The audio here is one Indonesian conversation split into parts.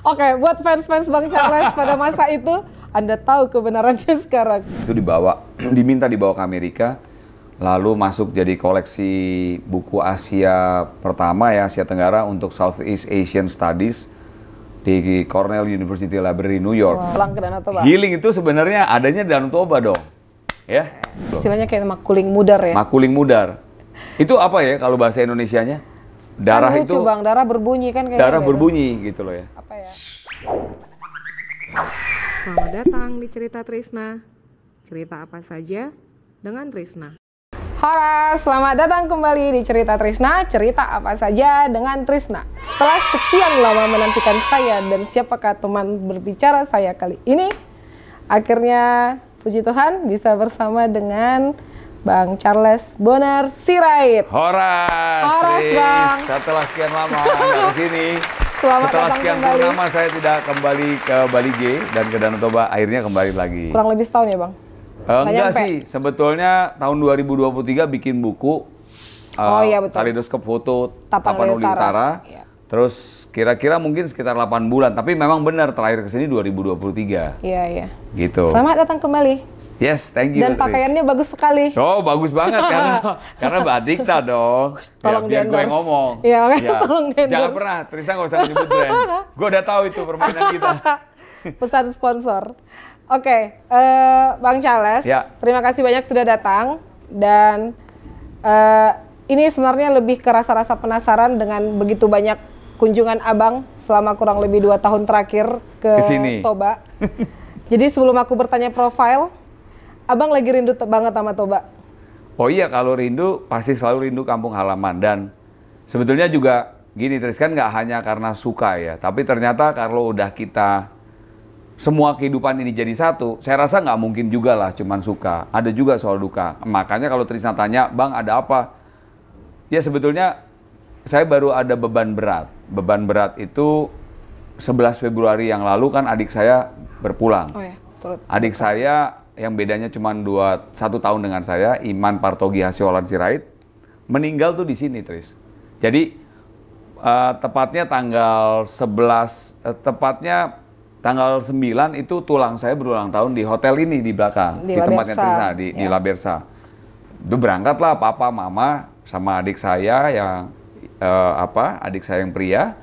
Oke, buat fans-fans Bang Charles pada masa itu, Anda tahu kebenarannya sekarang. Itu diminta dibawa ke Amerika, lalu masuk jadi koleksi buku Asia pertama ya, Asia Tenggara untuk Southeast Asian Studies di Cornell University Library New York. Pulang ke Danau Toba. Healing itu sebenarnya adanya di Danau Toba dong, ya. Istilahnya kayak makuling mudar ya. Makuling mudar. Itu apa ya kalau bahasa Indonesianya? Darah kan lucu, itu. Bang, darah berbunyi kan kayaknya. Darah gitu. berbunyi gitu loh ya. Apa ya? Selamat datang di Cerita Trisna. Cerita apa saja dengan Trisna. Halo, selamat datang kembali di Cerita Trisna. Cerita apa saja dengan Trisna. Setelah sekian lama menantikan saya dan siapakah teman berbicara saya kali ini, akhirnya puji Tuhan bisa bersama dengan Bang Charles Bonar Sirait. Horas, Bang. Setelah sekian lama dari sini. Selamat Setelah datang sekian kembali. lama saya tidak kembali ke Bali G dan ke Danau Toba, akhirnya kembali lagi. Kurang lebih setahun ya, Bang? Enggak nyampe. sih, sebetulnya tahun 2023 bikin buku Oh iya, betul. Kaleidoskop Foto Tapanuli Tapanuli Utara. Iya. Terus kira-kira mungkin sekitar 8 bulan, tapi memang benar terakhir kesini 2023. Iya. Gitu. Selamat datang kembali. Yes, thank you. Dan Tri. pakaiannya bagus sekali. Oh, bagus banget karena Mbak Dikta dong. Tolong biar gue di-endorse. yang ngomong. Iya, makanya tolong di-endorse. Jangan pernah, Tristan nggak usah nyebut brand. Gue udah tahu itu permainan kita. Pesan sponsor. Oke, Bang Charles, Ya. terima kasih banyak sudah datang. Dan ini sebenarnya lebih ke rasa-rasa penasaran dengan begitu banyak kunjungan Abang selama kurang lebih 2 tahun terakhir ke Kesini. Toba. Jadi sebelum aku bertanya profil, Abang lagi rindu banget sama Toba. Oh iya, kalau rindu pasti selalu rindu kampung halaman. Dan sebetulnya juga gini, Tris, kan nggak hanya karena suka ya, tapi ternyata kalau udah kita semua kehidupan ini jadi satu, saya rasa nggak mungkin juga lah cuman suka. Ada juga soal duka. Makanya kalau Trisna tanya, Bang ada apa? Ya sebetulnya saya baru ada beban berat. Beban berat itu 11 Februari yang lalu kan adik saya berpulang. Oh ya, turut. Adik saya yang bedanya cuma 1 tahun dengan saya, Iman Partogi Hasiolan Sirait, meninggal tuh di sini, Tris. Jadi tepatnya tanggal 9 itu tulang saya berulang tahun di hotel ini di belakang, di La tempatnya Bersa. Trisna, di La Bersa. Itu berangkatlah papa, mama, sama adik saya yang adik saya yang pria,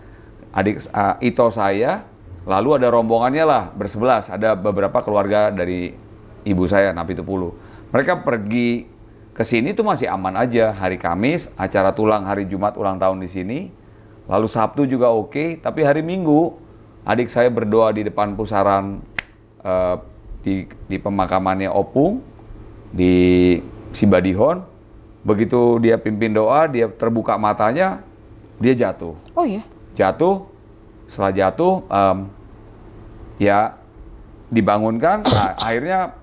Ito saya, lalu ada rombongannya lah bersebelas, ada beberapa keluarga dari ibu saya, Napitupulu. Mereka pergi ke sini tuh masih aman aja. Hari Kamis, acara tulang hari Jumat ulang tahun di sini. Lalu Sabtu juga oke, tapi hari Minggu, adik saya berdoa di depan pusaran di pemakamannya Opung, di Sibadihon. Begitu dia pimpin doa, dia terbuka matanya, dia jatuh. Oh iya? Jatuh, setelah jatuh, ya dibangunkan, akhirnya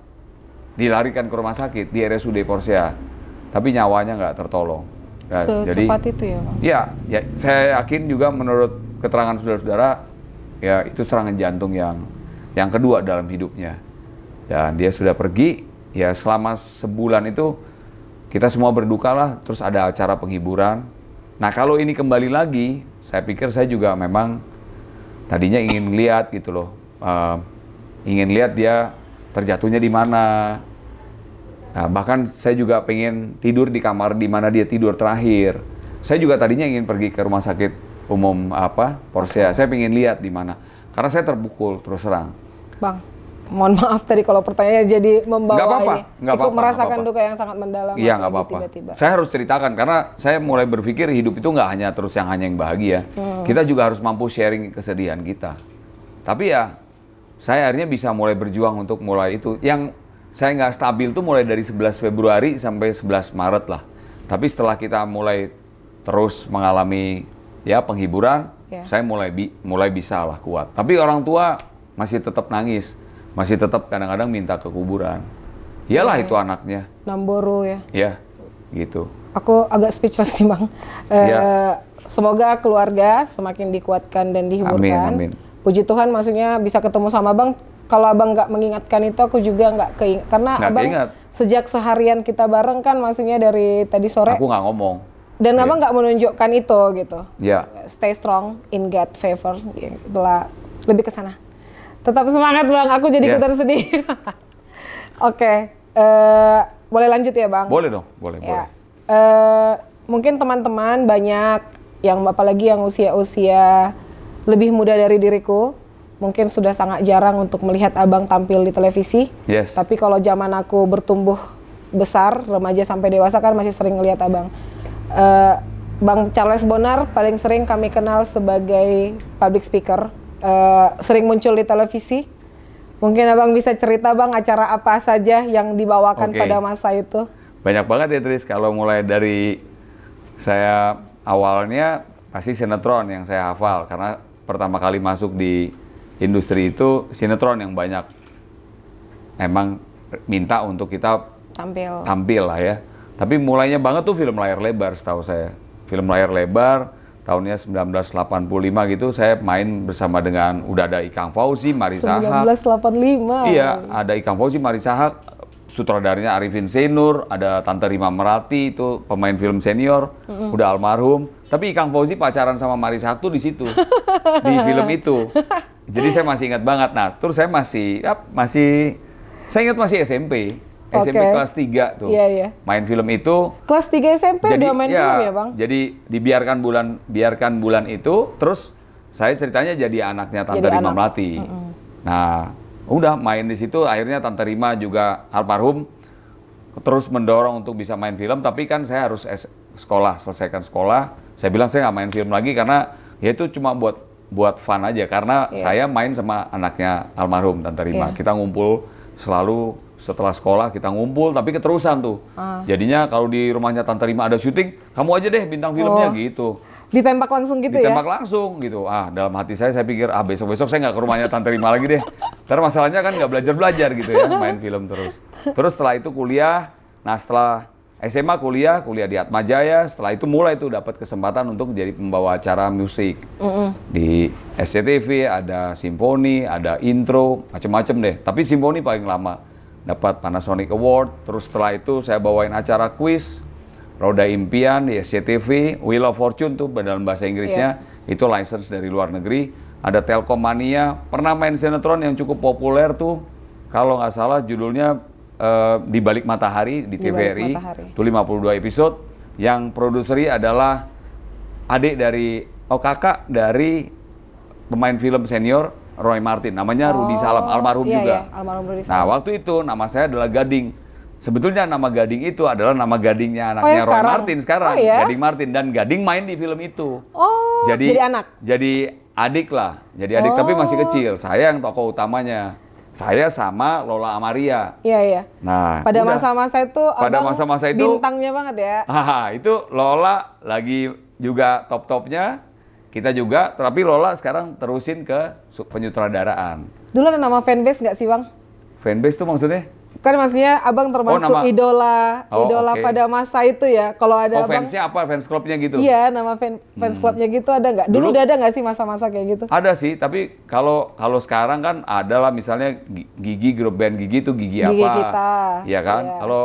dilarikan ke rumah sakit di RSUD Porsea, tapi nyawanya nggak tertolong. Ya, Secepat itu ya, Bang? Ya, saya yakin juga menurut keterangan saudara-saudara, ya itu serangan jantung yang kedua dalam hidupnya. Dan dia sudah pergi, ya selama sebulan itu kita semua berduka lah, terus ada acara penghiburan. Nah kalau ini kembali lagi, saya pikir saya juga memang tadinya ingin lihat gitu loh, ingin lihat dia terjatuhnya di mana. Nah, bahkan saya juga pengen tidur di kamar di mana dia tidur terakhir. Saya juga tadinya ingin pergi ke rumah sakit umum Porsea. Saya pengen lihat di mana. Karena saya terpukul terus terang. Bang, mohon maaf tadi kalau pertanyaannya jadi membawa Nggak apa-apa, ini. nggak Ikut apa-apa, merasakan nggak duka yang sangat mendalam. Iya, atau nggak ini apa-apa. tiba-tiba. Saya harus ceritakan karena saya mulai berpikir hidup itu nggak hanya terus yang bahagia. Kita juga harus mampu sharing kesedihan kita. Tapi ya, saya akhirnya bisa mulai berjuang untuk mulai itu. Yang saya nggak stabil tuh mulai dari 11 Februari sampai 11 Maret lah. Tapi setelah kita mulai terus mengalami ya penghiburan, saya mulai bisa lah kuat. Tapi orang tua masih tetap nangis, masih tetap kadang-kadang minta ke kuburan. Iyalah itu anaknya. Namboro ya. Ya, gitu. Aku agak speechless nih, Bang. Semoga keluarga semakin dikuatkan dan dihiburkan. Amin, amin. Puji Tuhan, maksudnya bisa ketemu sama Abang. Kalau Abang nggak mengingatkan itu, aku juga nggak keingat. Karena Nggak Abang keingat. sejak seharian kita bareng kan, maksudnya dari tadi sore. Aku nggak ngomong. Dan Abang nggak menunjukkan itu gitu. Ya. Stay strong in God favor. Itulah Lebih ke sana. Tetap semangat Bang, aku jadi ikutan sedih. Oke, boleh lanjut ya Bang? Boleh dong, boleh. Mungkin teman-teman banyak yang apalagi yang usia-usia lebih muda dari diriku, mungkin sudah sangat jarang untuk melihat Abang tampil di televisi. Yes. Tapi kalau zaman aku bertumbuh besar, remaja sampai dewasa kan masih sering ngelihat Abang. Bang Charles Bonar paling sering kami kenal sebagai public speaker, sering muncul di televisi. Mungkin Abang bisa cerita Bang acara apa saja yang dibawakan pada masa itu? Banyak banget ya Tris, kalau mulai dari saya awalnya pasti sinetron yang saya hafal, karena pertama kali masuk di industri itu sinetron yang banyak emang minta untuk kita tampil lah ya. Tapi mulainya banget tuh film layar lebar setahu saya. Film layar lebar tahunnya 1985 gitu, saya main bersama dengan, udah ada Ikang Fauzi, Marisa Haque. 1985? Iya, ada Ikang Fauzi, Marisa Haque, sutradaranya Arifin Senur, ada Tante Rima Merati, itu pemain film senior, udah almarhum. Tapi Ikang Fauzi pacaran sama Marisa Haque tuh di situ, di film itu. Jadi saya masih ingat banget. Nah, terus saya saya ingat masih SMP. SMP kelas 3 tuh, main film itu. Kelas 3 SMP udah main film ya Bang? Jadi biarkan bulan itu, terus saya ceritanya jadi anaknya Tante Rima Melati. Nah, udah main di situ, akhirnya Tante Rima juga almarhum, terus mendorong untuk bisa main film, tapi kan saya harus selesaikan sekolah. Saya bilang saya nggak main film lagi karena ya itu cuma buat fun aja, karena saya main sama anaknya almarhum Tante Rima. Kita ngumpul selalu. Setelah sekolah kita ngumpul, tapi keterusan tuh. Jadinya kalau di rumahnya Tante Rima ada syuting, kamu aja deh bintang filmnya gitu. Ditembak langsung gitu Ditembak langsung gitu. Dalam hati saya pikir, besok-besok saya nggak ke rumahnya Tante Rima lagi deh. Karena masalahnya kan nggak belajar-belajar gitu ya, main film terus. Terus setelah itu kuliah, nah setelah SMA kuliah di Atmajaya, setelah itu mulai tuh dapat kesempatan untuk jadi pembawa acara musik. Di SCTV ada simfoni, ada intro, macem-macem deh. Tapi simfoni paling lama. Dapat Panasonic Award, terus setelah itu saya bawain acara kuis, Roda Impian di SCTV, Wheel of Fortune tuh dalam bahasa Inggrisnya, itu license dari luar negeri. Ada Telkom Mania, pernah main sinetron yang cukup populer tuh, kalau nggak salah judulnya Di Balik Matahari di TVRI, itu 52 episode, yang produseri adalah kakak dari pemain film senior, Roy Martin, namanya Rudi Salam, almarhum juga. Almarhum Rudi Salam. Nah, waktu itu nama saya adalah Gading. Sebetulnya nama Gading itu adalah nama gadingnya anaknya Roy Martin sekarang. Gading Martin, dan Gading main di film itu. Jadi anak? Jadi adik lah. Jadi adik tapi masih kecil. Saya yang tokoh utamanya. Saya sama Lola Amaria. Iya. Nah, pada masa-masa itu masa-masa itu bintangnya banget ya. Itu Lola lagi juga top-topnya. Kita juga, tapi Lola sekarang terusin ke penyutradaraan. Dulu ada nama fanbase nggak sih Bang? Fanbase tuh maksudnya? Kan maksudnya Abang termasuk idola pada masa itu ya. Kalau ada Abang, fansnya apa? Fans clubnya gitu? Iya, nama fans clubnya gitu ada nggak? Dulu udah ada nggak sih masa-masa kayak gitu? Ada sih, tapi kalau sekarang kan ada lah, misalnya Gigi, grup band Gigi itu Gigi apa? Gigi kita. Iya kan? Iya. Kalau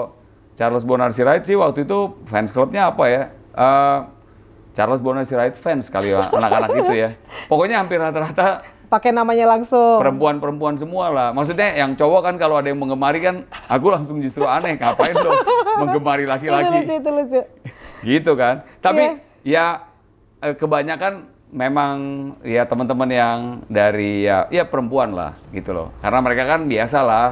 Charles Bonar Sirait sih waktu itu fans clubnya apa ya? Charles Bonar Sirait fans kali ya, anak-anak itu ya. Pokoknya hampir rata-rata pakai namanya langsung. Perempuan-perempuan semua lah. Maksudnya yang cowok kan kalau ada yang menggemari kan, aku langsung justru aneh, ngapain dong menggemari laki-laki. Itu lucu. Gitu kan. Tapi kebanyakan memang ya teman-teman yang dari ya perempuan lah gitu loh. Karena mereka kan biasa lah.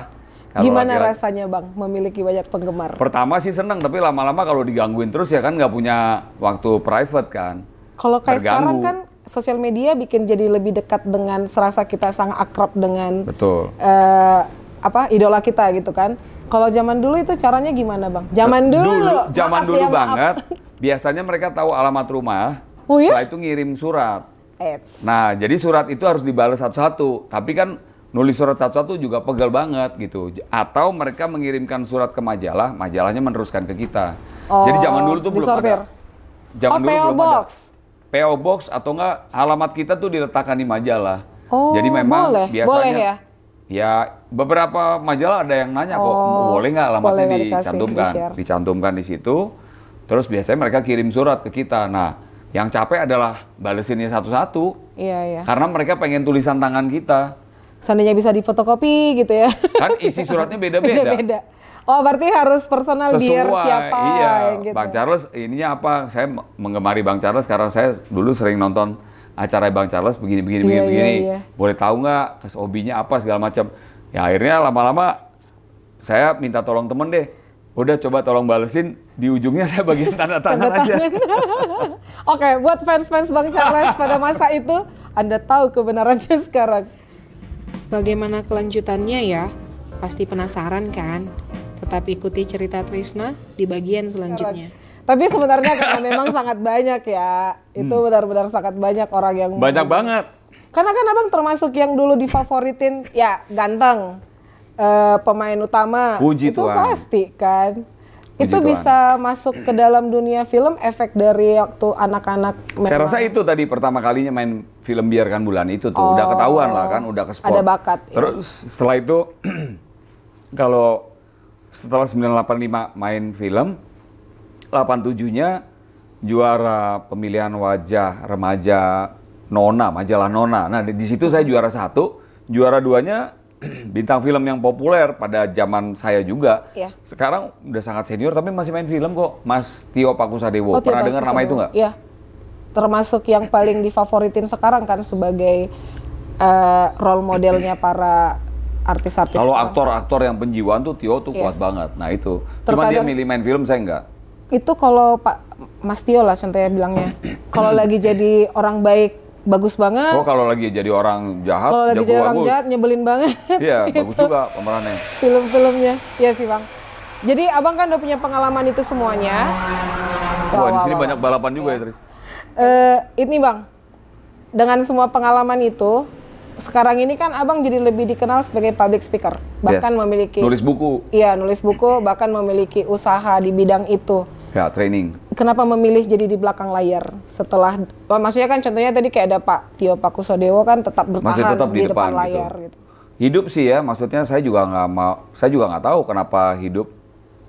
Gimana rasanya Bang memiliki banyak penggemar? Pertama sih seneng, tapi lama-lama kalau digangguin terus ya kan nggak punya waktu private kan. Kalau kayak sekarang kan sosial media bikin jadi lebih dekat dengan, serasa kita sangat akrab dengan idola kita gitu kan. Kalau zaman dulu itu caranya gimana Bang? Zaman dulu banget. Biasanya mereka tahu alamat rumah, setelah itu ngirim surat. Nah, jadi surat itu harus dibalas satu-satu. Tapi kan nulis surat satu-satu juga pegal banget gitu. Atau mereka mengirimkan surat ke majalah, majalahnya meneruskan ke kita. Jadi zaman dulu tuh belum ada. Zaman dulu belum ada. PO Box atau enggak alamat kita tuh diletakkan di majalah. Jadi memang biasanya ya beberapa majalah ada yang nanya kok, boleh nggak alamatnya dicantumkan di situ. Terus biasanya mereka kirim surat ke kita. Nah, Yang capek adalah balesinnya satu-satu. Iya, iya. Karena mereka pengen tulisan tangan kita. Seandainya bisa difotokopi gitu ya. Kan isi suratnya beda-beda. Beda-beda. Oh, berarti harus personal biar siapa iya. yang gitu. Bang Charles, ininya apa? Saya menggemari Bang Charles karena saya dulu sering nonton acara Bang Charles begini. Iya. Boleh tahu nggak hobinya apa segala macam. Ya akhirnya lama-lama saya minta tolong temen deh. Udah coba tolong balesin, di ujungnya saya bagian tanda tangan aja. Oke, buat fans-fans Bang Charles pada masa itu, Anda tahu kebenarannya sekarang. Bagaimana kelanjutannya ya? Pasti penasaran kan? Tetap ikuti cerita Trisna di bagian selanjutnya. Tapi sebenarnya karena memang sangat banyak ya, itu benar-benar sangat banyak orang yang banyak banget. Karena kan abang termasuk yang dulu difavoritin, ya ganteng, pemain utama. Puji itu Tuhan. pasti kan. Puji itu Tuhan. bisa masuk ke dalam dunia film efek dari waktu anak-anak. Saya rasa itu tadi pertama kalinya main film Biarkan Bulan itu tuh udah ketahuan lah kan, udah ke sport. Ada bakat. Terus setelah itu kalau setelah 985 main film, 87-nya juara pemilihan wajah remaja Nona, majalah Nona. Nah di situ saya juara 1, juara 2-nya bintang film yang populer pada zaman saya juga. Iya. Sekarang udah sangat senior tapi masih main film kok, Mas Tio Pakusadewo. Tio Pernah dengar nama itu nggak? Iya. Termasuk yang paling difavoritin sekarang kan sebagai role modelnya para artis-artis. Kalau aktor-aktor yang penjiwaan tuh Tio tuh kuat banget. Nah itu. Cuma dia milih main film, saya enggak. Itu kalau Pak Mas Tio lah contohnya bilangnya. Kalau lagi jadi orang baik bagus banget. Oh kalau lagi jadi orang jahat, kalau lagi jadi orang bagus. jahat nyebelin banget. Iya, bagus juga pemerannya. Film-filmnya. Iya sih Bang. Jadi abang kan udah punya pengalaman itu semuanya. Wah, di sini banyak balapan juga ya, Tris. Ini Bang, dengan semua pengalaman itu, sekarang ini kan abang jadi lebih dikenal sebagai public speaker. Bahkan memiliki... Nulis buku. Iya, nulis buku, bahkan memiliki usaha di bidang itu. Ya, training. Kenapa memilih jadi di belakang layar setelah, maksudnya kan contohnya tadi kayak ada Pak Tio Pakusadewo kan tetap bertahan tetap di depan layar gitu. Hidup sih ya, maksudnya saya juga nggak tahu kenapa hidup.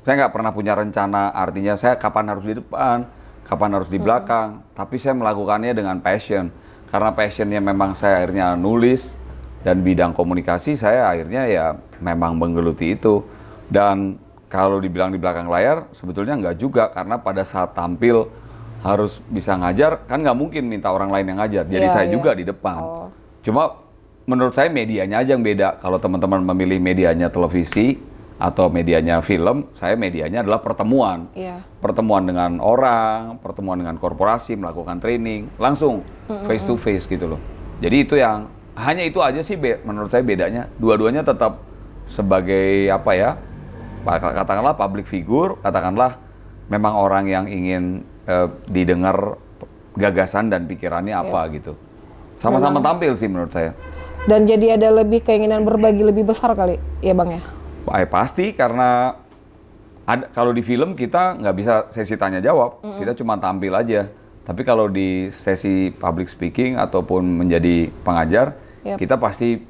Saya nggak pernah punya rencana, artinya saya kapan harus di depan, kapan harus di belakang. Tapi saya melakukannya dengan passion. Karena passionnya memang saya akhirnya nulis dan bidang komunikasi saya akhirnya ya memang menggeluti itu. Dan kalau dibilang di belakang layar, sebetulnya nggak juga, karena pada saat tampil harus bisa ngajar, kan nggak mungkin minta orang lain yang ngajar, jadi saya juga di depan. Cuma menurut saya medianya aja yang beda. Kalau teman-teman memilih medianya televisi atau medianya film, saya medianya adalah pertemuan. Pertemuan dengan orang, pertemuan dengan korporasi, melakukan training, langsung face to face gitu loh. Jadi itu yang, hanya itu aja sih menurut saya bedanya. Dua-duanya tetap sebagai apa ya, katakanlah public figure, katakanlah memang orang yang ingin didengar gagasan dan pikirannya apa gitu. Sama-sama tampil sih menurut saya. Dan jadi ada lebih keinginan berbagi lebih besar kali, ya Bang ya? Pasti, karena kalau di film kita nggak bisa sesi tanya jawab, kita cuma tampil aja. Tapi kalau di sesi public speaking ataupun menjadi pengajar, kita pasti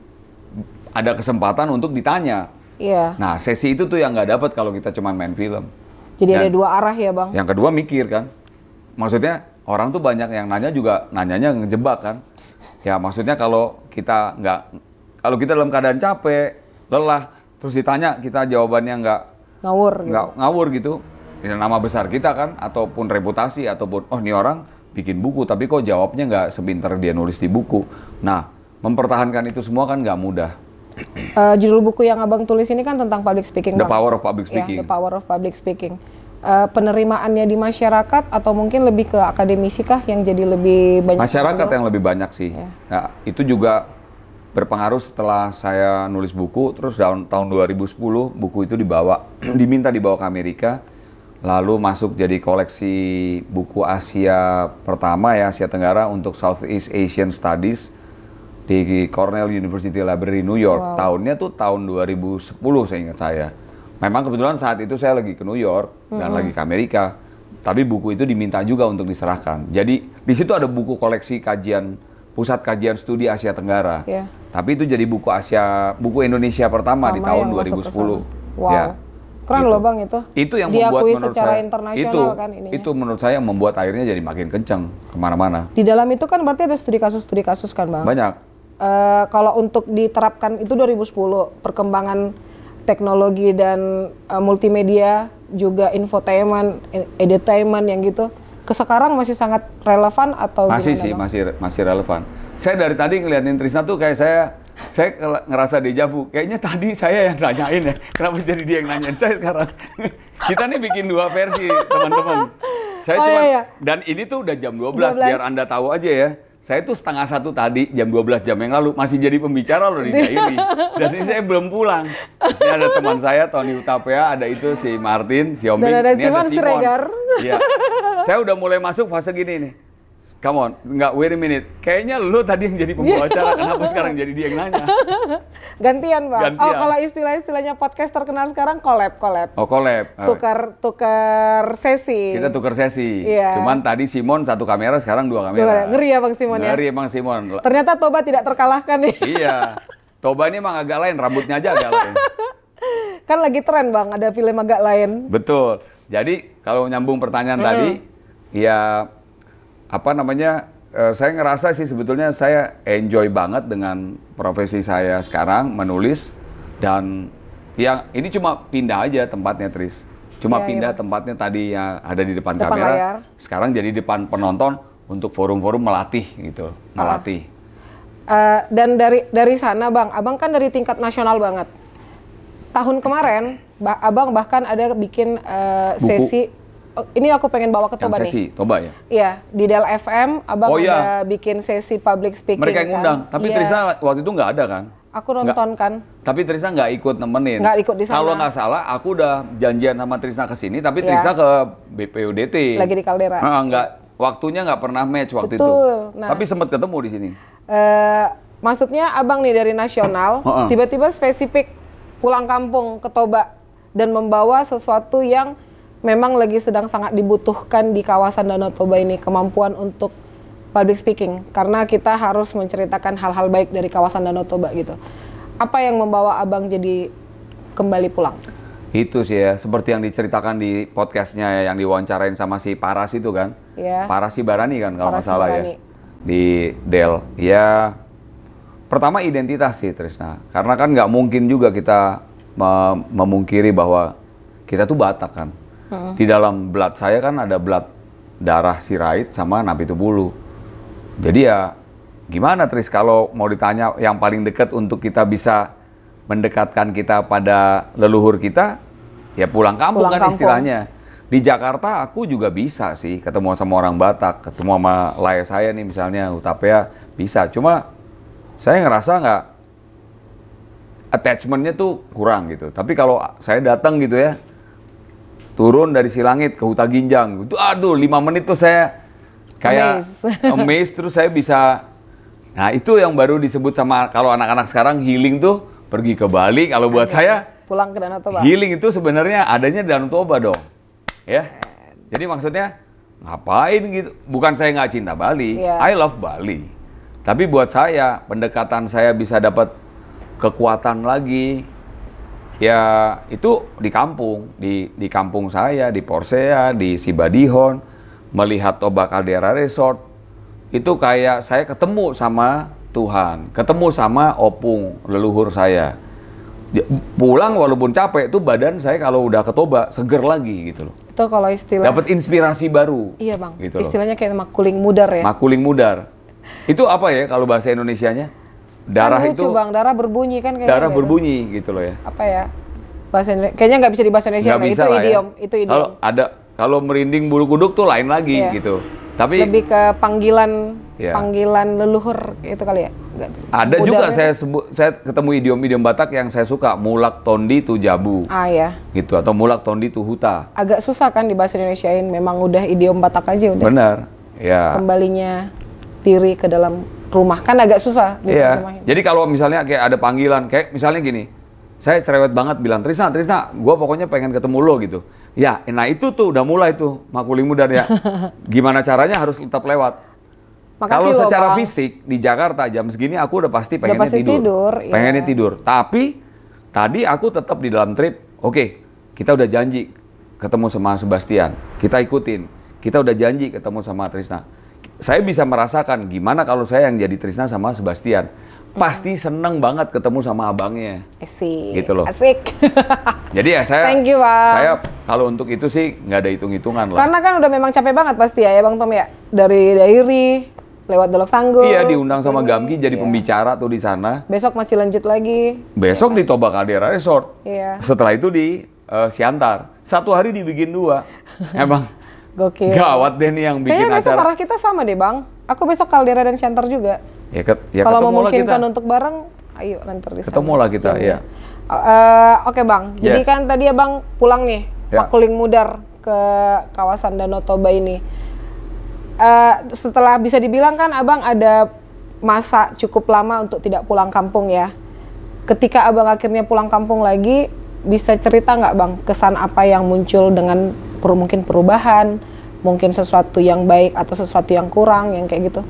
ada kesempatan untuk ditanya. Nah, sesi itu tuh yang nggak dapat kalau kita cuma main film. Jadi ada dua arah ya Bang? Yang kedua mikir kan. Maksudnya orang tuh banyak yang nanya juga, nanyanya ngejebak kan. Ya maksudnya kalau kita dalam keadaan capek, lelah, terus ditanya kita jawabannya nggak ngawur gitu. Ini nama besar kita kan, ataupun reputasi, ataupun oh ini orang bikin buku, tapi kok jawabnya nggak sepintar dia nulis di buku. Nah, mempertahankan itu semua kan nggak mudah. Judul buku yang abang tulis ini kan tentang public speaking. The Power of Public Speaking. The Power of Public Speaking. Penerimaannya di masyarakat atau mungkin lebih ke akademisi kah yang jadi lebih banyak? Masyarakat yang lebih banyak sih. Nah, itu juga berpengaruh setelah saya nulis buku, terus tahun 2010 buku itu diminta dibawa ke Amerika, lalu masuk jadi koleksi buku Asia pertama ya, Asia Tenggara untuk Southeast Asian Studies di Cornell University Library New York. Tahunnya tuh tahun 2010 saya ingat saya. Memang kebetulan saat itu saya lagi ke New York dan lagi ke Amerika, tapi buku itu diminta juga untuk diserahkan. Jadi di situ ada buku koleksi kajian, Pusat Kajian Studi Asia Tenggara. Tapi itu jadi buku Indonesia pertama di tahun 2010. Ya. Keren gitu. loh Bang itu. Itu yang membuat diakui menurut secara saya, internasional kan ininya. Itu menurut saya membuat airnya jadi makin kencang kemana-mana. Di dalam itu kan berarti ada studi kasus kan Bang? Banyak. Kalau untuk diterapkan itu 2010, perkembangan teknologi dan multimedia, juga infotainment, edutainment yang gitu, ke sekarang masih sangat relevan atau Masih gimana sih, Bang? masih relevan. Saya dari tadi ngeliatin Trisna tuh kayak saya ngerasa dejavu. Kayaknya tadi saya yang nanyain ya, kenapa jadi dia yang nanyain saya sekarang. Kita nih bikin dua versi teman-teman. Saya Oh, cuma, iya. dan ini tuh udah jam 12, biar Anda tahu aja ya. Saya tuh 1:30 tadi, jam 12 jam yang lalu, masih jadi pembicara loh di Daily. Dan ini saya belum pulang. Ini ada teman saya, Tony Utapea, ada itu si Martin, si Ombing, Dan ada ini Simon ada Simon. Siregar. Iya. Saya udah mulai masuk fase gini nih. Come on, wait a minute. Kayaknya lu tadi yang jadi pembawa acara, kenapa sekarang jadi dia yang nanya? Gantian Bang. Gantian. Oh kalau istilah-istilahnya podcast terkenal sekarang collab. Oh, collab. Tukar sesi. Kita tukar sesi. Iya. Cuman tadi Simon satu kamera, sekarang dua kamera. Ngeri ya Bang Simon ya? Ngeri emang Simon. Ternyata Toba tidak terkalahkan nih. Iya. Toba ini emang agak lain, rambutnya aja agak lain. Kan lagi tren Bang, ada film agak lain. Betul. Jadi kalau nyambung pertanyaan tadi, ya apa namanya, saya ngerasa sih sebetulnya saya enjoy banget dengan profesi saya sekarang, menulis. Dan yang ini cuma pindah aja tempatnya, Tris. Cuma Iya, pindah iya. tempatnya tadi yang ada di depan Depan kamera. layar. Sekarang jadi depan penonton untuk forum-forum melatih gitu, melatih. Dan dari sana Bang, Abang kan dari tingkat nasional banget. Tahun kemarin, Abang bahkan ada bikin sesi. Oh, ini aku pengen bawa ke Yang Toba sesi, nih. Toba ya? Iya, di Del FM, Abang Oh, iya. ada bikin sesi public speaking. Mereka yang ngundang, kan? tapi Iya. Trisna waktu itu nggak ada kan? Aku nonton kan. Tapi Trisna nggak ikut nemenin. Nggak ikut di sana. Kalau nggak salah, aku udah janjian sama Trisna ke sini, tapi Iya. Trisna ke BPUDT. Lagi di Caldera. Waktunya nggak pernah match waktu Betul. itu. Nah. Tapi sempat ketemu di sini. Maksudnya Abang nih dari nasional, tiba-tiba spesifik pulang kampung ke Toba dan membawa sesuatu yang memang lagi sedang sangat dibutuhkan di kawasan Danau Toba ini, kemampuan untuk public speaking, karena kita harus menceritakan hal-hal baik dari kawasan Danau Toba gitu. Apa yang membawa Abang jadi kembali pulang? Itu sih ya, seperti yang diceritakan di podcastnya yang diwawancarain sama si Paras itu kan. Iya. Paras Sibarani kan kalau nggak Paras salah Sibarani. ya. Di Del. Ya, pertama identitas sih Trisna. Karena kan nggak mungkin juga kita memungkiri bahwa kita tuh Batak kan. Di dalam blood saya kan ada blood darah Sirait sama Napi Tubulu. Jadi ya gimana Tris kalau mau ditanya yang paling dekat untuk kita bisa mendekatkan kita pada leluhur kita, ya pulang kampung Pulang kan kampung. istilahnya. Di Jakarta aku juga bisa sih ketemu sama orang Batak, ketemu sama laya saya nih misalnya Utapea bisa. Cuma saya ngerasa nggak attachmentnya tuh kurang gitu. Tapi kalau saya datang gitu ya, turun dari Silangit ke Huta Ginjang, itu aduh 5 menit tuh saya kayak amazed terus saya bisa. Nah itu yang baru disebut sama kalau anak-anak sekarang healing tuh pergi ke Bali. Kalau buat saya Pulang ke Danau Toba. healing itu sebenarnya adanya di Danau Toba dong, ya. Jadi maksudnya ngapain gitu? Bukan saya nggak cinta Bali, Iya. I love Bali. Tapi buat saya pendekatan saya bisa dapat kekuatan lagi, ya itu di kampung, di kampung saya, di Porsea, di Sibadihon, melihat Toba Caldera Resort, itu kayak saya ketemu sama Tuhan, ketemu sama opung leluhur saya. Pulang walaupun capek, itu badan saya kalau udah ke Toba seger lagi gitu loh. Itu kalau istilah. Dapat inspirasi baru. Iya Bang, Gitu loh. istilahnya kayak makuling mudar ya. Makuling mudar. Itu apa ya kalau bahasa Indonesianya? Darah Kan lucu, itu Bang, darah berbunyi kan kayaknya. darah gitu. berbunyi gitu loh ya. Apa ya? Kayaknya nggak bisa di bahasa Indonesia, Nggak Bang. bisa Itu lah ya. idiom, itu idiom. Kalau merinding bulu kuduk tuh lain lagi Iya. gitu. Tapi Lebih ke panggilan Iya. panggilan leluhur itu kali ya. ada Mudar juga itu. saya ketemu idiom-idiom Batak yang saya suka, mulak tondi tu jabu Ah ya. gitu atau mulak tondi tu huta. Agak susah kan di bahasa Indonesiain, memang udah idiom Batak aja udah. Benar. Ya. Kembalinya diri ke dalam rumah kan agak susah Iya. diterjemahin. Jadi kalau misalnya kayak ada panggilan, kayak misalnya gini, saya cerewet banget bilang, Trisna, gue pokoknya pengen ketemu lo gitu. Ya, nah itu tuh udah mulai tuh makuling mudar ya. Gimana caranya harus tetap lewat. Makasih Kalau loh, secara Bang. fisik di Jakarta jam segini aku udah pasti pengennya pasti tidur, iya. Pengennya tidur. Tapi tadi aku tetap di dalam trip, oke, kita udah janji ketemu sama Sebastian, kita ikutin. Kita udah janji ketemu sama Trisna. Saya bisa merasakan gimana kalau saya yang jadi Trisna sama Sebastian. Pasti seneng banget ketemu sama abangnya. Asik. Gitu loh. Asik. Jadi ya saya, Thank you, Bang. saya kalau untuk itu sih nggak ada hitung-hitungan lah. Karena kan udah memang capek banget pasti ya Bang Tom ya. Dari Dairi, lewat Dolok Sanggul. Iya, diundang sama Gamki jadi Iya. pembicara tuh di sana. Besok masih lanjut lagi. Besok di Toba Caldera Resort. Iya. Setelah itu di Siantar. 1 hari dibikin 2. Emang Gokil. gawat deh nih yang bikin Kayaknya besok acara. arah kita sama deh Bang. Aku besok Caldera dan Siantar juga. Ya, Kalau ketemu lah memungkinkan kita. untuk bareng, ayo nanti di sana. Ketemu lah kita, Jamnya. ya. Oke Bang, jadi Yes. kan tadi Abang pulang nih, Ya. Makuling Mudar ke kawasan Danau Toba ini. Setelah bisa dibilang kan Abang ada masa cukup lama untuk tidak pulang kampung ya. Ketika Abang akhirnya pulang kampung lagi, bisa cerita nggak Bang kesan apa yang muncul dengan mungkin perubahan, mungkin sesuatu yang baik atau sesuatu yang kurang, yang kayak gitu?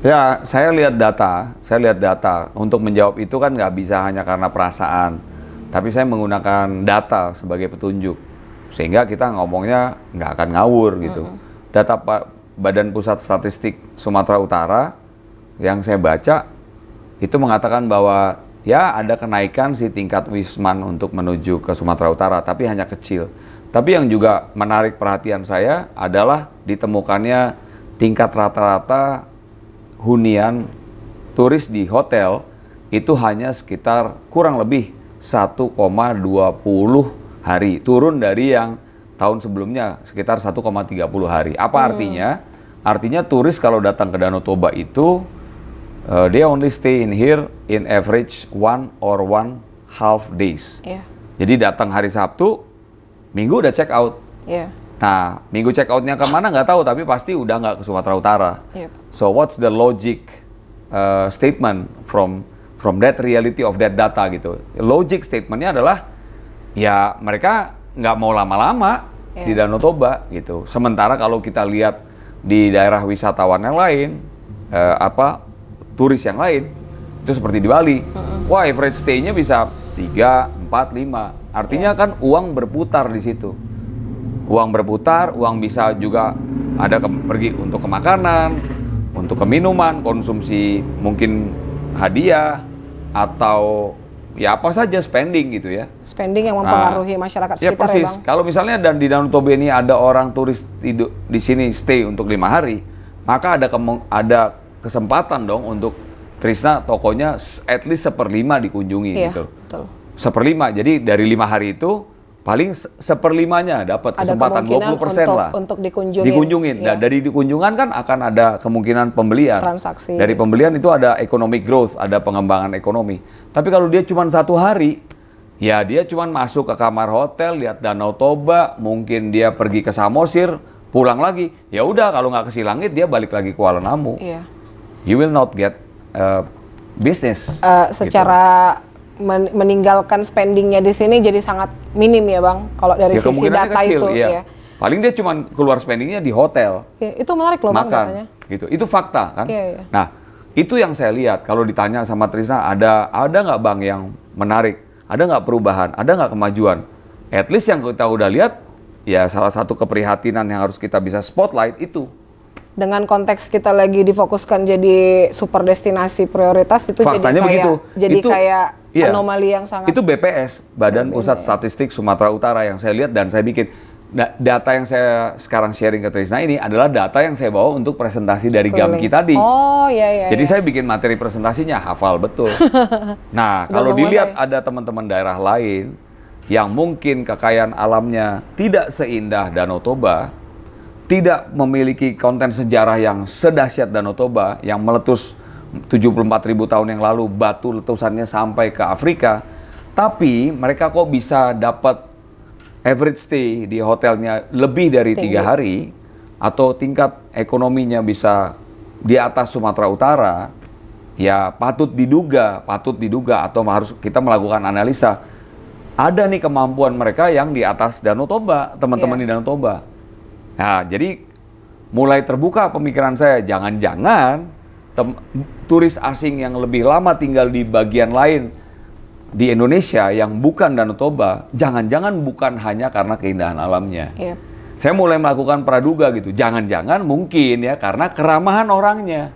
Ya, saya lihat data. Untuk menjawab itu kan nggak bisa hanya karena perasaan. Tapi saya menggunakan data sebagai petunjuk. Sehingga kita ngomongnya nggak akan ngawur gitu. Data Badan Pusat Statistik Sumatera Utara yang saya baca itu mengatakan bahwa ya ada kenaikan sih tingkat Wisman untuk menuju ke Sumatera Utara, tapi hanya kecil. Tapi yang juga menarik perhatian saya adalah ditemukannya tingkat rata-rata hunian turis di hotel itu hanya sekitar kurang lebih 1,20 hari. Turun dari yang tahun sebelumnya sekitar 1,30 hari. Apa artinya? Artinya turis kalau datang ke Danau Toba itu they only stay in here in average 1 or 1/2 days. Iya. Jadi datang hari Sabtu, Minggu udah check out. Iya. Nah, Minggu check outnya kemana nggak tahu, tapi pasti udah nggak ke Sumatera Utara. Yep. So what's the logic statement from that reality of that data gitu? Logic statementnya adalah ya mereka nggak mau lama-lama di Danau Toba gitu. Sementara kalau kita lihat di daerah wisatawan yang lain, turis yang lain itu seperti di Bali, wah average stay-nya bisa 3, 4, 5. Artinya kan uang berputar di situ. Uang berputar, uang bisa juga ada pergi untuk ke makanan, untuk ke minuman, konsumsi mungkin hadiah atau ya apa saja spending gitu ya. Spending yang mempengaruhi masyarakat Ya sekitar ya persis. Bang? Kalau misalnya dan di Danau Toba ini ada orang turis di sini stay untuk 5 hari, maka ada kesempatan dong untuk Trisna tokonya at least 1/5 dikunjungi Iya, gitu. betul. 1/5. Jadi dari 5 hari itu paling 1/5-nya dapat Ada kesempatan kemungkinan 20% lah. untuk dikunjungin. Dikunjungin. Iya. Nah, dari dikunjungan kan akan ada kemungkinan pembelian. Transaksi. Dari pembelian itu ada economic growth, ada pengembangan ekonomi. Tapi kalau dia cuma 1 hari, ya dia cuma masuk ke kamar hotel, lihat Danau Toba, mungkin dia pergi ke Samosir, pulang lagi. Ya udah, kalau nggak ke Silangit dia balik lagi ke Kuala Namu. Iya. You will not get business. Secara meninggalkan spendingnya di sini jadi sangat minim ya Bang, kalau dari Ya, sisi kemungkinannya data kecil, itu. iya. Ya. Paling dia cuma keluar spendingnya di hotel, Ya, itu menarik loh Bang makan, katanya. gitu. Itu fakta kan. Iya, iya. Nah, itu yang saya lihat. Kalau ditanya sama Trisna, ada nggak Bang yang menarik? Ada nggak perubahan? Ada nggak kemajuan? At least yang kita udah lihat, ya salah satu keprihatinan yang harus kita bisa spotlight itu. Dengan konteks kita lagi difokuskan jadi super destinasi prioritas itu Faktanya jadi kayak begitu. jadi Itu- kayak iya. anomali yang sangat. Itu BPS, Badan Pusat Statistik Sumatera Utara yang saya lihat dan saya bikin. Data yang saya sekarang sharing ke Trisna ini adalah data yang saya bawa untuk presentasi dari keliling. Gamki tadi. Oh iya iya. Jadi iya. saya bikin materi presentasinya hafal betul. Nah, Udah kalau menguasai. dilihat ada teman-teman daerah lain yang mungkin kekayaan alamnya tidak seindah Danau Toba, tidak memiliki konten sejarah yang sedahsyat Danau Toba yang meletus 74.000 tahun yang lalu, batu letusannya sampai ke Afrika, tapi mereka kok bisa dapat average stay di hotelnya lebih dari 3 hari atau tingkat ekonominya bisa di atas Sumatera Utara, ya patut diduga atau harus kita melakukan analisa. Ada nih kemampuan mereka yang di atas Danau Toba, teman-teman di Danau Toba. Nah, jadi mulai terbuka pemikiran saya, jangan-jangan turis asing yang lebih lama tinggal di bagian lain di Indonesia yang bukan Danau Toba, jangan-jangan bukan hanya karena keindahan alamnya. Iya. Saya mulai melakukan praduga gitu. Jangan-jangan mungkin ya karena keramahan orangnya,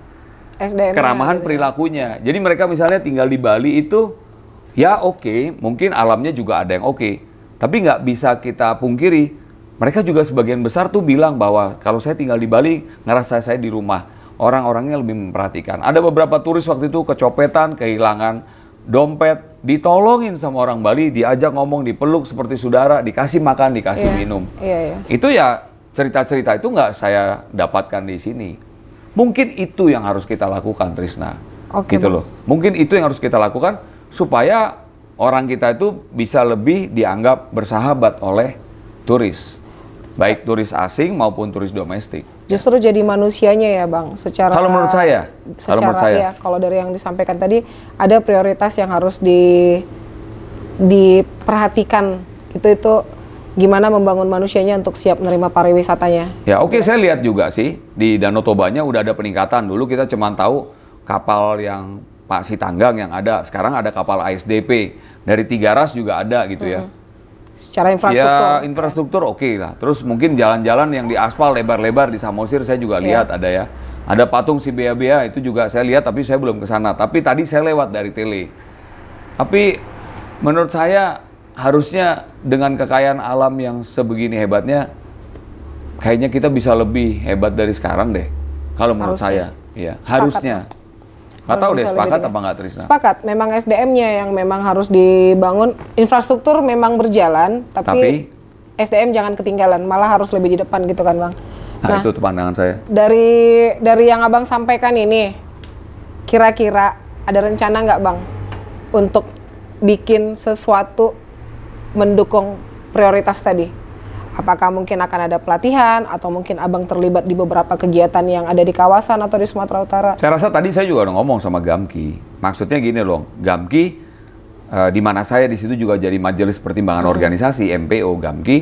SDM keramahan perilakunya. Jadi mereka misalnya tinggal di Bali itu, ya oke, mungkin alamnya juga ada yang oke. Tapi nggak bisa kita pungkiri, mereka juga sebagian besar tuh bilang bahwa kalau saya tinggal di Bali, ngerasa saya di rumah. Orang-orangnya lebih memperhatikan. Ada beberapa turis waktu itu kecopetan, kehilangan dompet, ditolongin sama orang Bali, diajak ngomong, dipeluk seperti saudara, dikasih makan, dikasih minum. Itu ya cerita-cerita itu nggak saya dapatkan di sini. Mungkin itu yang harus kita lakukan, Trisna. Gitu loh. Mungkin itu yang harus kita lakukan supaya orang kita itu bisa lebih dianggap bersahabat oleh turis. Baik turis asing maupun turis domestik. Justru jadi manusianya ya Bang, secara kalau menurut saya, ya, kalau dari yang disampaikan tadi ada prioritas yang harus diperhatikan itu gimana membangun manusianya untuk siap menerima pariwisatanya. Ya oke, saya lihat juga sih di Danau Tobanya udah ada peningkatan. Dulu kita cuma tahu kapal yang Pak Sitanggang yang ada, sekarang ada kapal ASDP dari Tiga Ras juga ada gitu ya. Secara infrastruktur. Ya, infrastruktur oke lah. Terus mungkin jalan-jalan yang diaspal lebar-lebar di Samosir saya juga lihat ada ya. Ada patung si Bea-Bea itu juga saya lihat tapi saya belum ke sana. Tapi tadi saya lewat dari tele. Tapi menurut saya harusnya dengan kekayaan alam yang sebegini hebatnya, kayaknya kita bisa lebih hebat dari sekarang deh. Kalau menurut saya, ya harusnya. Nggak tahu deh, sepakat apa nggak Trisna? Sepakat, memang SDM-nya yang memang harus dibangun. Infrastruktur memang berjalan, tapi SDM jangan ketinggalan, malah harus lebih di depan gitu kan Bang. Nah itu pandangan saya. Dari yang Abang sampaikan ini, kira-kira ada rencana nggak Bang untuk bikin sesuatu mendukung prioritas tadi? Apakah mungkin akan ada pelatihan atau mungkin Abang terlibat di beberapa kegiatan yang ada di kawasan atau di Sumatera Utara? Saya rasa tadi saya juga udah ngomong sama Gamki. Maksudnya gini loh, Gamki di mana saya di situ juga jadi majelis pertimbangan organisasi MPO Gamki.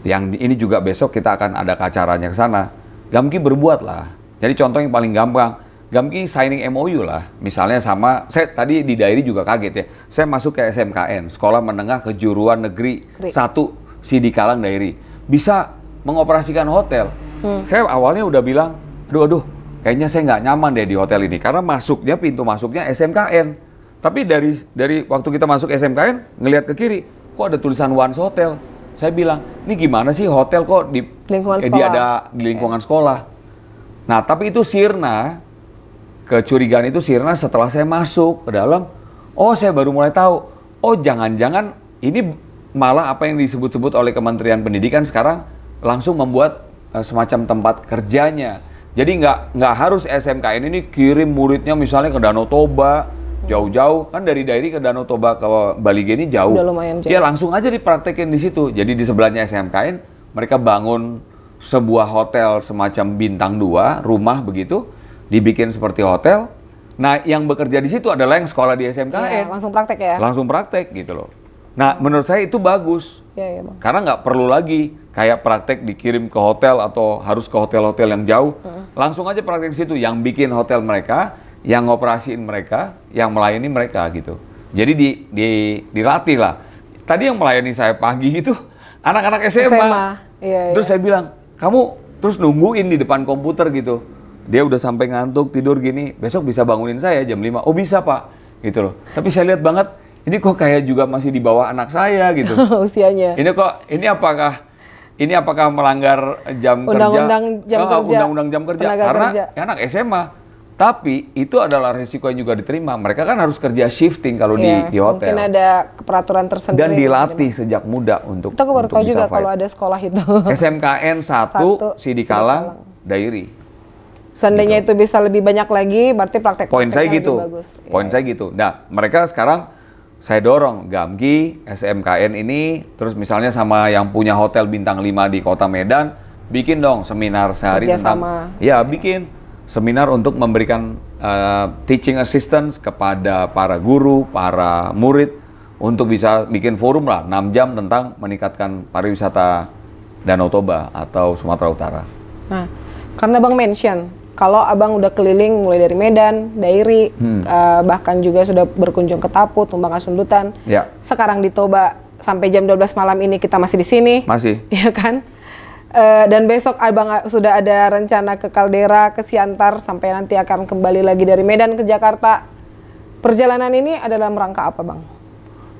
Yang ini juga besok kita akan ada acaranya ke sana. Gamki berbuat lah. Jadi contoh yang paling gampang, Gamki signing MOU lah. Misalnya sama, saya tadi di diary juga kaget ya. Saya masuk ke SMKN, Sekolah Menengah Kejuruan Negeri 1 Sidi Kalang Dairi. Bisa mengoperasikan hotel. Saya awalnya udah bilang, aduh, kayaknya saya nggak nyaman deh di hotel ini. Karena pintu masuknya SMKN. Tapi dari waktu kita masuk SMKN, ngelihat ke kiri, kok ada tulisan Once Hotel. Saya bilang, ini gimana sih hotel kok di lingkungan sekolah? Ada di lingkungan sekolah. Nah, tapi itu sirna, kecurigaan itu sirna setelah saya masuk ke dalam. Oh, saya baru mulai tahu. Oh, jangan-jangan ini malah apa yang disebut-sebut oleh Kementerian Pendidikan sekarang langsung membuat semacam tempat kerjanya. Jadi nggak harus SMKN ini kirim muridnya misalnya ke Danau Toba, jauh-jauh. Kan dari Dairi ke Danau Toba ke Bali ini jauh. Udah lumayan jauh. Ya langsung aja dipraktekin di situ. Jadi di sebelahnya SMKN, mereka bangun sebuah hotel semacam bintang 2, rumah begitu, dibikin seperti hotel. Nah, yang bekerja di situ adalah yang sekolah di SMKN. Ya, langsung praktek ya? Langsung praktek gitu loh. Nah, menurut saya itu bagus. Ya, Bang. Karena nggak perlu lagi kayak praktek dikirim ke hotel atau harus ke hotel-hotel yang jauh. Langsung aja praktek di situ. Yang bikin hotel mereka, yang ngoperasiin mereka, yang melayani mereka gitu. Jadi dilatih lah. Tadi yang melayani saya pagi itu anak-anak SMA. Iya, terus saya bilang, kamu terus nungguin di depan komputer gitu. Dia udah sampai ngantuk, tidur gini. Besok bisa bangunin saya jam 5. Oh bisa Pak. Gitu loh. Tapi saya lihat banget, ini kok kayak juga masih di bawah anak saya gitu. Usianya. Ini apakah melanggar jam Undang-undang kerja? jam kerja. Undang-undang jam kerja. Karena anak SMA. Tapi itu adalah resiko yang juga diterima. Mereka kan harus kerja shifting kalau di hotel. Mungkin ada peraturan tersendiri. Dan dilatih sejak muda untuk kita baru tahu juga kalau ada sekolah itu. SMKN 1 Sidi Kalang Dairi. Seandainya itu bisa lebih banyak lagi, berarti praktek poin saya gitu. Bagus. Poin saya gitu. Nah, mereka sekarang saya dorong Gamki, SMKN ini, terus misalnya sama yang punya hotel bintang 5 di Kota Medan, bikin dong seminar sehari tentang bikin seminar untuk memberikan teaching assistance kepada para guru, para murid untuk bisa bikin forum lah 6 jam tentang meningkatkan pariwisata Danau Toba atau Sumatera Utara. Nah, karena Bang mention kalau abang udah keliling mulai dari Medan, Dairi, bahkan juga sudah berkunjung ke Tapu, Tumbang Asundutan. Ya. Sekarang di Toba sampai jam 12 malam ini kita masih di sini. Masih. Iya kan? Dan besok abang sudah ada rencana ke Kaldera, ke Siantar, sampai nanti akan kembali lagi dari Medan ke Jakarta. Perjalanan ini adalah rangka apa, Bang?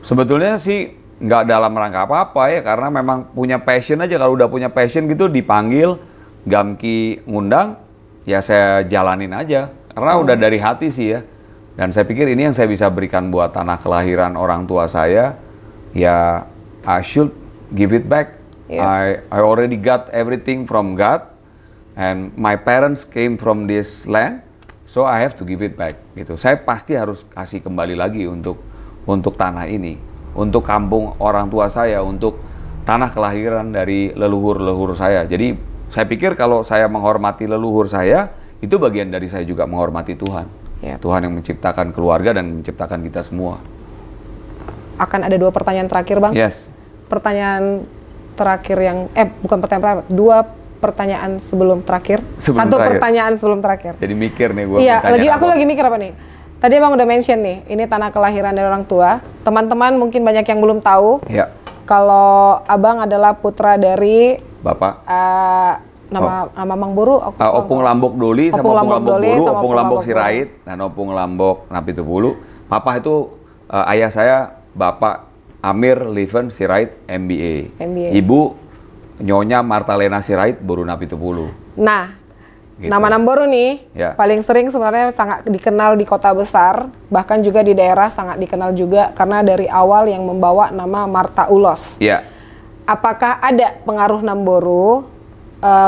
Sebetulnya sih nggak dalam rangka apa-apa ya, karena memang punya passion aja. Kalau udah punya passion gitu, dipanggil, Gamki ngundang, ya saya jalanin aja. Karena udah dari hati sih ya. Dan saya pikir ini yang saya bisa berikan buat tanah kelahiran orang tua saya, ya I should give it back. I already got everything from God, and my parents came from this land, so I have to give it back. Gitu. Saya pasti harus kasih kembali lagi untuk tanah ini, untuk kampung orang tua saya, untuk tanah kelahiran dari leluhur-leluhur saya. Jadi saya pikir kalau saya menghormati leluhur saya, itu bagian dari saya juga menghormati Tuhan. Tuhan yang menciptakan keluarga dan menciptakan kita semua. Akan ada 2 pertanyaan terakhir, Bang. Yes. Pertanyaan terakhir yang bukan pertanyaan terakhir, 2 pertanyaan sebelum terakhir. Satu terakhir. Pertanyaan sebelum terakhir. Jadi mikir nih gue. Iya, aku lagi mikir apa nih? Tadi Abang udah mention nih, ini tanah kelahiran dari orang tua. Teman-teman mungkin banyak yang belum tahu. Iya. Kalau Abang adalah putra dari Bapak. nama Mang Boru. Opung Lambok Doli sama Opung Lambok Doli Boru, sama Opung Lambok Boru. Sirait, dan Opung Lambok Napitupulu. Papa itu ayah saya Bapak Amir Leven Sirait MBA. Ibu Nyonya Martalena Sirait Boru Napitupulu. Nah, Gitu. nama Namboru nih paling sering sebenarnya sangat dikenal di kota besar, bahkan juga di daerah sangat dikenal juga karena dari awal yang membawa nama Marta Ulos. Iya. Apakah ada pengaruh Namboru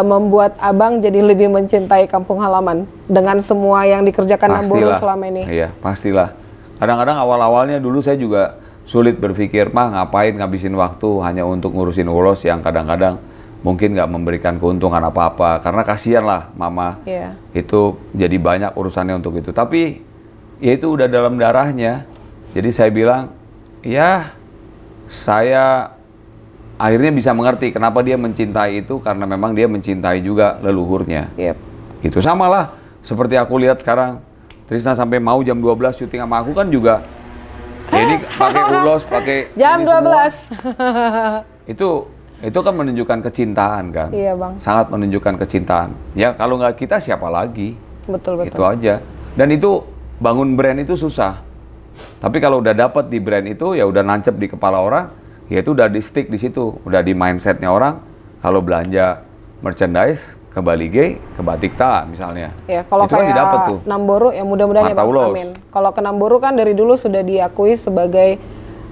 membuat Abang jadi lebih mencintai kampung halaman dengan semua yang dikerjakan Namboru selama ini? Iya, pastilah. Kadang-kadang awal-awalnya dulu saya juga sulit berpikir, mah ngapain ngabisin waktu hanya untuk ngurusin ulos yang kadang-kadang mungkin nggak memberikan keuntungan apa-apa. Karena kasihan lah mama, itu jadi banyak urusannya untuk itu. Tapi ya itu udah dalam darahnya. Jadi saya bilang, ya saya akhirnya bisa mengerti kenapa dia mencintai itu, karena memang dia mencintai juga leluhurnya. Itu sama lah, seperti aku lihat sekarang, Trisna sampai mau jam 12 syuting sama aku kan juga. Ya ini pakai ulos, pakai jam 12. Itu kan menunjukkan kecintaan kan. Iya, Bang. Sangat menunjukkan kecintaan. Ya kalau nggak kita siapa lagi? Betul. Itu aja. Dan itu bangun brand itu susah. Tapi kalau udah dapet di brand itu, ya udah nancep di kepala orang, ya itu udah di stick di situ, udah di mindsetnya orang. Kalau belanja merchandise ke Balige, ke Batikta misalnya. Ya, kalau itu kayak kan tuh. Namboru ya mudah-mudahan ya Bang, amin. Kalau ke Namboru kan dari dulu sudah diakui sebagai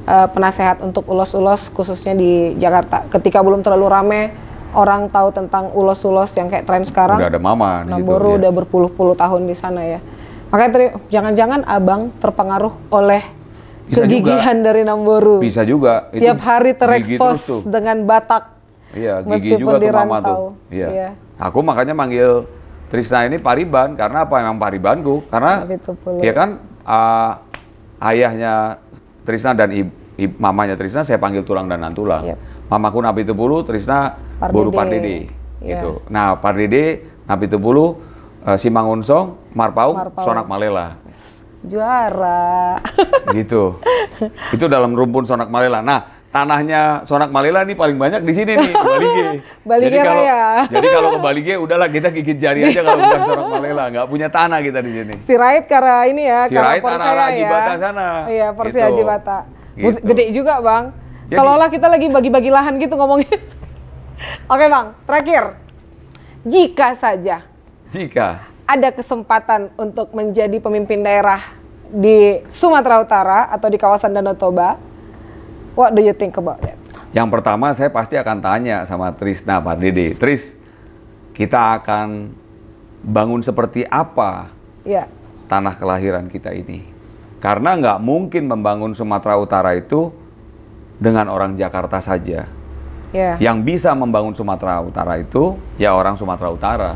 penasehat untuk ulos-ulos khususnya di Jakarta. Ketika belum terlalu rame, orang tahu tentang ulos-ulos yang kayak tren sekarang. Udah ada mama di Namboru situ, udah berpuluh-puluh tahun di sana ya. Makanya jangan-jangan Abang terpengaruh oleh kegigihan dari Namboru. Bisa juga. Tiap hari terekspos dengan Batak. Iya, gigi juga ke mama tuh. Iya. Aku makanya manggil Trisna ini Pariban, karena apa? Emang Paribanku. Karena ya kan ayahnya Trisna dan mamanya Trisna saya panggil tulang dan nantulang. Mamaku Napitupulu, Trisna Boru Pardede. Gitu. Nah, Pardede, Napitupulu, Simangunsong, Marpau, Sonak Malela. Juara. Gitu. Itu dalam rumpun Sonak Malela. Nah, tanahnya Sonak Malela ini paling banyak di sini nih, Balige. Balige jadi kalau ke Balige udahlah kita gigit jari aja kalau bukan Sonak Malela, nggak punya tanah kita di sini. Sirait karena ini ya, Sirait karena Persea arah ya. Jibata sana. Iya, Persea gitu. Jibata. Gitu. Gede juga, Bang. Jadi, seolah-olah kita lagi bagi-bagi lahan gitu ngomongin. Oke, Bang. Terakhir. Jika ada kesempatan untuk menjadi pemimpin daerah di Sumatera Utara atau di kawasan Danau Toba, what do you think about that? Yang pertama saya pasti akan tanya sama Trisna Pardede, Tris, kita akan bangun seperti apa tanah kelahiran kita ini? Karena nggak mungkin membangun Sumatera Utara itu dengan orang Jakarta saja. Yang bisa membangun Sumatera Utara itu ya orang Sumatera Utara.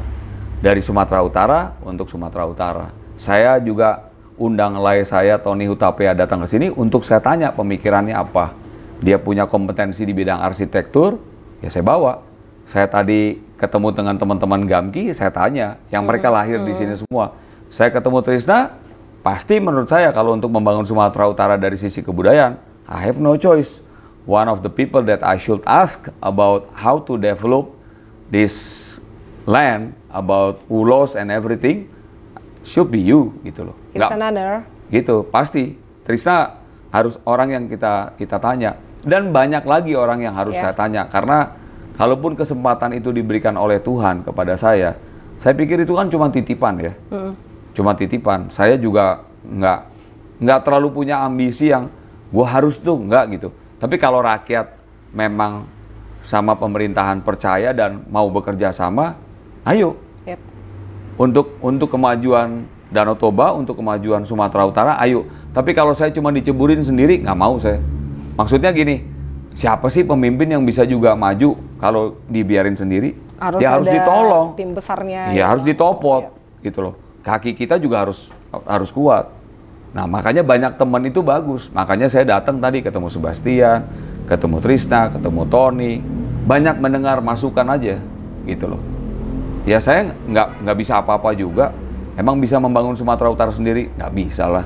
Dari Sumatera Utara untuk Sumatera Utara. Saya juga undang lai saya Tony Hutapea datang ke sini untuk saya tanya pemikirannya apa. Dia punya kompetensi di bidang arsitektur, ya saya bawa. Saya tadi ketemu dengan teman-teman Gamki, saya tanya, yang mereka lahir di sini semua. Saya ketemu Trisna, pasti menurut saya kalau untuk membangun Sumatera Utara dari sisi kebudayaan, I have no choice. One of the people that I should ask about how to develop this land, about ulos and everything, should be you, gitu loh. It's an honor. Gitu, pasti. Trisna harus orang yang kita tanya. Dan banyak lagi orang yang harus saya tanya. Karena kalaupun kesempatan itu diberikan oleh Tuhan kepada saya pikir itu kan cuma titipan ya. Cuma titipan. Saya juga nggak terlalu punya ambisi yang gue harus tuh, nggak gitu. Tapi kalau rakyat memang sama pemerintahan percaya dan mau bekerja sama, ayo. Yep. Untuk kemajuan Danau Toba, untuk kemajuan Sumatera Utara, ayo. Tapi kalau saya cuma diceburin sendiri, nggak mau saya. Maksudnya gini, siapa sih pemimpin yang bisa juga maju kalau dibiarin sendiri? Harus ditolong. Tim besarnya. Ya harus ditopot, gitu loh. Kaki kita juga harus kuat. Nah makanya banyak teman itu bagus. Makanya saya datang tadi ketemu Sebastian, ketemu Trisna, ketemu Tony. Banyak mendengar masukan aja, gitu loh. Ya saya nggak bisa apa-apa juga. Emang bisa membangun Sumatera Utara sendiri? Nggak bisa lah.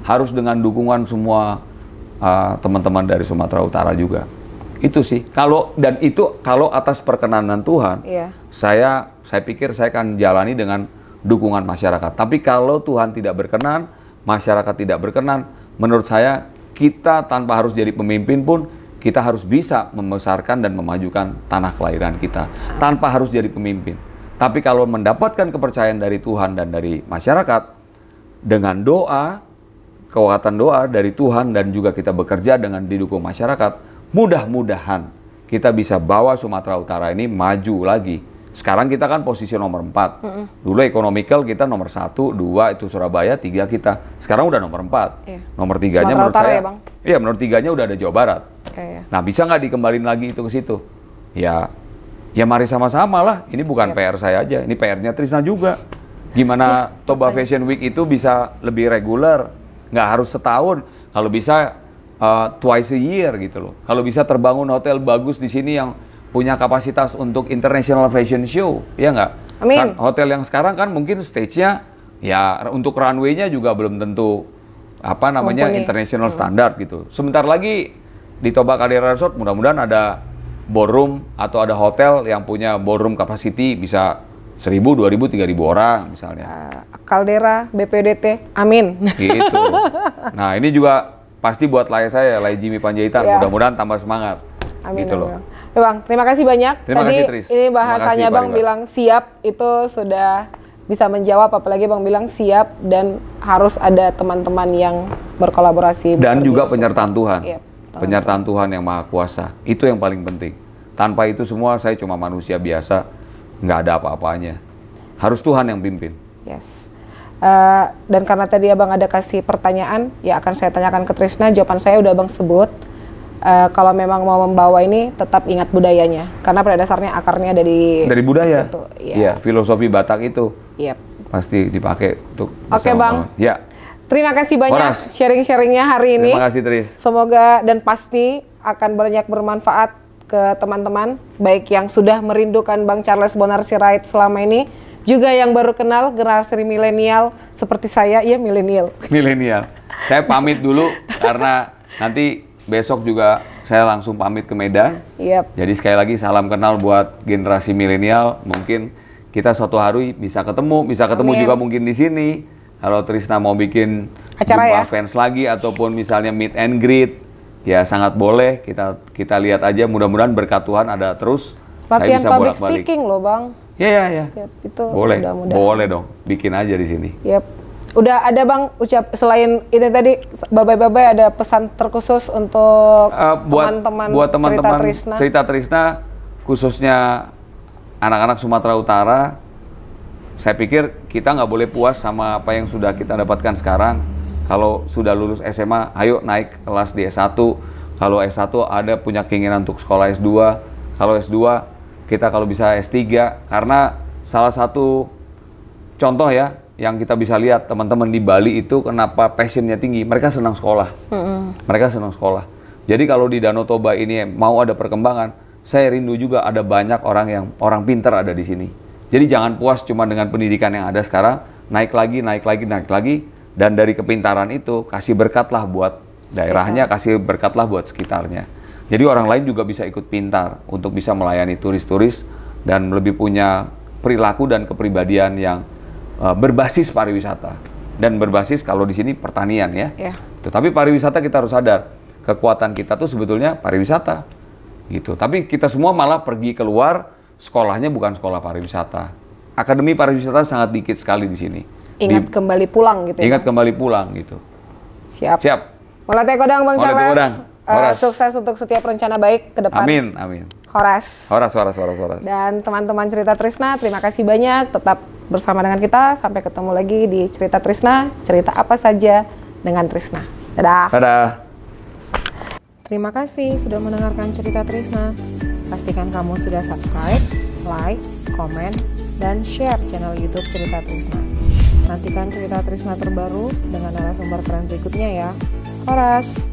Harus dengan dukungan semua teman-teman dari Sumatera Utara juga. Itu sih. Kalau atas perkenanan Tuhan, saya pikir saya akan jalani dengan dukungan masyarakat. Tapi kalau Tuhan tidak berkenan, masyarakat tidak berkenan, menurut saya kita tanpa harus jadi pemimpin pun kita harus bisa membesarkan dan memajukan tanah kelahiran kita tanpa harus jadi pemimpin. Tapi kalau mendapatkan kepercayaan dari Tuhan dan dari masyarakat dengan doa, kekuatan doa dari Tuhan dan juga kita bekerja dengan didukung masyarakat, mudah-mudahan kita bisa bawa Sumatera Utara ini maju lagi. Sekarang kita kan posisi nomor 4. Dulu economical kita nomor 1, 2 itu Surabaya, 3 kita. Sekarang udah nomor 4. Nomor 3-nya menurut Utara saya. Ya, Bang? Iya, menurut 3-nya udah ada Jawa Barat. Iya. Nah, bisa nggak dikembalin lagi itu ke situ? Ya mari sama-sama lah. Ini bukan PR saya aja, ini PR-nya Trisna juga. Gimana Toba Fashion Week itu bisa lebih reguler, nggak harus setahun. Kalau bisa twice a year gitu loh. Kalau bisa terbangun hotel bagus di sini yang punya kapasitas untuk international fashion show, ya nggak? Amin. Kan hotel yang sekarang kan mungkin stage-nya, ya untuk runway-nya juga belum tentu international standard gitu. Sebentar lagi di Toba Caldera Resort mudah-mudahan ada ballroom atau ada hotel yang punya ballroom capacity bisa 1.000, 2.000, 3.000 orang misalnya. Caldera, BPDT, amin. Gitu. Nah ini juga pasti buat saya, Jimmy Panjaitan, mudah-mudahan tambah semangat. Amin. Gitu loh. Ya, Bang, terima kasih banyak. Terima Tadi kasih, Tris. ini bahasanya Terima kasih, Bang Pak bilang siap, itu sudah bisa menjawab, apalagi Bang bilang siap dan harus ada teman-teman yang berkolaborasi. Dan juga penyertaan Tuhan. Iya, penyertaan Tuhan yang Maha Kuasa. Itu yang paling penting. Tanpa itu semua saya cuma manusia biasa, nggak ada apa-apanya. Harus Tuhan yang pimpin. Yes. Dan karena tadi Abang ada kasih pertanyaan, ya akan saya tanyakan ke Trisna, jawaban saya udah Abang sebut. Kalau memang mau membawa ini, tetap ingat budayanya. Karena pada dasarnya akarnya dari budaya. Situ. Iya, filosofi Batak itu. Yep. Pasti dipakai untuk Oke, Bang. Ya. Terima kasih banyak sharing-sharingnya hari ini. Terima kasih, Tris. Semoga dan pasti akan banyak bermanfaat ke teman-teman, baik yang sudah merindukan Bang Charles Bonar Sirait selama ini, juga yang baru kenal generasi milenial seperti saya, ya milenial. Milenial. Saya pamit dulu karena nanti besok juga saya langsung pamit ke Medan. Yep. Jadi sekali lagi salam kenal buat generasi milenial. Mungkin kita suatu hari bisa ketemu Amin. juga mungkin di sini. Kalau Trisna mau bikin acara jumpa fans lagi ataupun misalnya meet and greet, ya sangat boleh. Kita lihat aja. Mudah-mudahan berkat Tuhan ada terus. Latihan saya bisa public bolak-balik. speaking loh, Bang. Ya. Yep, itu boleh. mudah-mudahan. Boleh dong. Bikin aja di sini. Yep. Udah ada Bang selain itu tadi babai-babai ada pesan terkhusus untuk teman-teman cerita Trisna khususnya anak-anak Sumatera Utara. Saya pikir kita nggak boleh puas sama apa yang sudah kita dapatkan sekarang. Kalau sudah lulus SMA, ayo naik kelas di S1. Kalau S1 ada punya keinginan untuk sekolah S2. Kalau S2 kita kalau bisa S3. Karena salah satu contoh ya, yang kita bisa lihat teman-teman di Bali itu kenapa passionnya tinggi, mereka senang sekolah. Mereka senang sekolah. Jadi kalau di Danau Toba ini mau ada perkembangan, saya rindu juga ada banyak orang pintar ada di sini. Jadi jangan puas cuma dengan pendidikan yang ada sekarang, naik lagi, dan dari kepintaran itu kasih berkatlah buat daerahnya, kasih berkatlah buat sekitarnya. Jadi orang lain juga bisa ikut pintar untuk bisa melayani turis-turis dan lebih punya perilaku dan kepribadian yang berbasis pariwisata dan berbasis kalau di sini pertanian ya. Tetapi pariwisata kita harus sadar kekuatan kita tuh sebetulnya pariwisata gitu. Tapi kita semua malah pergi keluar, sekolahnya bukan sekolah pariwisata. Akademi pariwisata sangat dikit sekali di sini. Ingat kembali pulang gitu. Ingat kembali pulang gitu. Siap. Molate kodang Bang Charles. Sukses untuk setiap rencana baik ke depan. Amin. Horas. Dan teman-teman Cerita Trisna, terima kasih banyak. Tetap bersama dengan kita. Sampai ketemu lagi di Cerita Trisna. Cerita apa saja dengan Trisna. Dadah. Terima kasih sudah mendengarkan Cerita Trisna. Pastikan kamu sudah subscribe, like, komen, dan share channel YouTube Cerita Trisna. Nantikan Cerita Trisna terbaru dengan narasumber keren berikutnya ya. Horas.